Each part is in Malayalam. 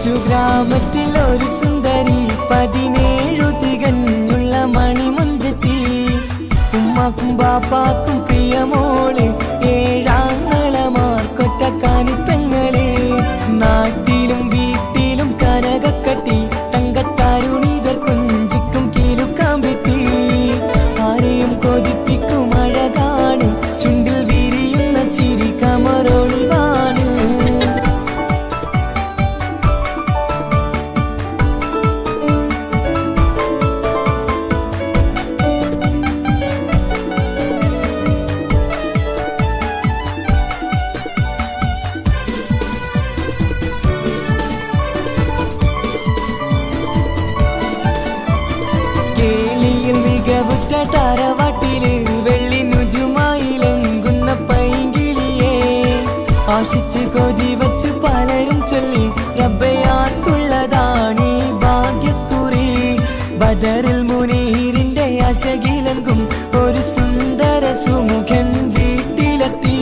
കൊച്ചു ഗ്രാമത്തിൽ ഒരു സുന്ദരി 17 തികഞ്ഞുള്ള മണിമുഞ്ചത്തി ഉമ്മാക്കും ബാപ്പാക്കും പ്രിയമോള് 7 ആങ്ങളമാർക്കൊറ്റക്കാനി പെങ്ങള് നാട്ടിലും വീട്ടിലും കനകക്കട്ടി തങ്കത്താരുണിതർ കുഞ്ചിക്കും കീലുക്കാമ്പെട്ടി ആരെയും കൊതിപ്പിക്കും അഴകാണ് ചുണ്ടിൽ വിരിയുന്ന ചിരി കമറൊളിവാണ് തറവാട്ടില് വെള്ളി നുജുമായിലെങ്കുന്ന പൈങ്കിളിയെ ആശിച്ച് കൊതി വച്ച് പലരും ചൊല്ലി റബ്ബയാർക്കുള്ളതാണീ ഭാഗ്യക്കുറി ബദറിൽ മുനീറിന്റെ അശകിലെങ്കും ഒരു സുന്ദര സുമുഖൻ വീട്ടിലെത്തി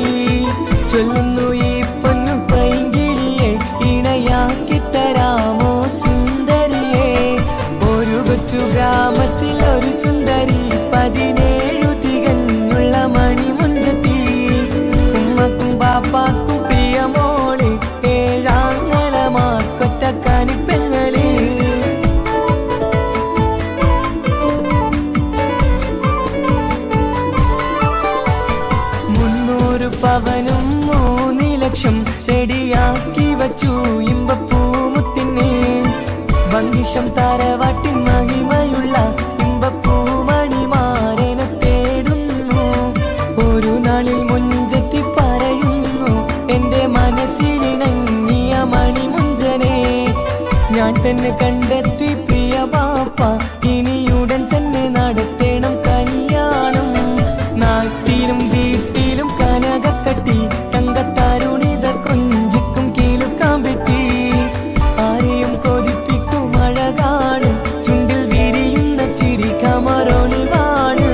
ചൊല്ലുന്നു ഈ പൊന്നു പൈങ്കിളിയെ ഇണയാക്കി തരാമോ സുന്ദരിയെ ഒരു കൊച്ചു ഗ്രാമത്തിൽ ഒരു സുന്ദരി 17 തികഞ്ഞുള്ള മണിമുഞ്ചത്തി ഉമ്മക്കും ബാപ്പാക്കും പ്രിയമോള് 7 ആങ്ങളമാർക്കൊറ്റക്കാനി പെങ്ങള് 300 പവനും 3 ലക്ഷം റെഡിയാക്കി വച്ചു ഇമ്പപ്പൂമുത്തിന് ഭംഗിഷം തറവാട്ടിൻ മഹിമയുള്ള ഇമ്പപ്പൂമണിമാരനെ തേടുന്നു ഒരു നാളിൽ മുഞ്ചത്തി പറയുന്നു എന്റെ മനസ്സിലിണങ്ങിയ മണിമുഞ്ചനെ ഞാൻ തന്നെ കണ്ടെത്തി പ്രിയ ബാപ്പ ഇനിയുടൻ തന്നെ നടത്തേണം കല്യാണം നാട്ടിലും വീട്ടിലും കനകക്കട്ടി തങ്കത്താരുണിതർ കൊഞ്ചിക്കും കീലുക്കാമ്പെട്ടി ആരെയും കൊതിപ്പിക്കും അഴകാണ് ചുണ്ടിൽ വിരിയുന്ന ചിരി കമറൊളിവാണ്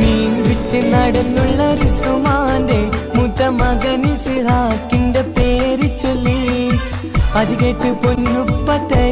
മീൻ വിറ്റ് നടന്നുള്ള റുസുമാന്റെ മുത്ത മകൻ ഇസ്ഹാക്കിന്റെ പേര് ചൊല്ലി അത് കേട്ട് പൊന്നുപ്പത്തെ